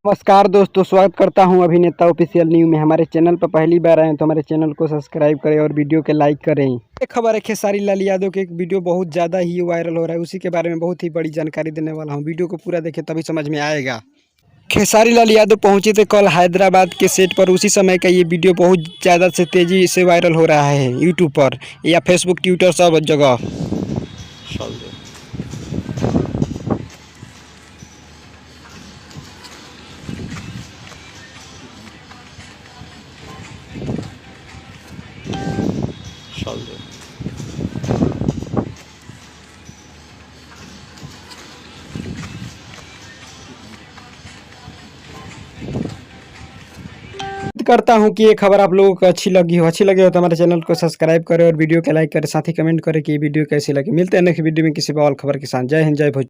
नमस्कार दोस्तों, स्वागत करता हूं अभिनेता ऑफिशियल न्यू में। हमारे चैनल पर पहली बार आए हैं तो हमारे चैनल को सब्सक्राइब करें और वीडियो के लाइक करें। एक खबर है, खेसारी लाल यादव की एक वीडियो बहुत ज़्यादा ही वायरल हो रहा है। उसी के बारे में बहुत ही बड़ी जानकारी देने वाला हूं। वीडियो को पूरा देखें तभी समझ में आएगा। खेसारी लाल यादव पहुंचे थे कल हैदराबाद के सेट पर। उसी समय का ये वीडियो बहुत ज़्यादा से तेज़ी से वायरल हो रहा है यूट्यूब पर या फेसबुक, ट्विटर सब जगह। करता हूं कि ये खबर आप लोगों को अच्छी लगी हो तो हमारे चैनल को सब्सक्राइब करें और वीडियो को लाइक करें, साथ ही कमेंट करें कि ये वीडियो कैसी लगी। मिलते हैं नेक्स्ट वीडियो में किसी और खबर के साथ। जय हिंद, जय भोजपुरी।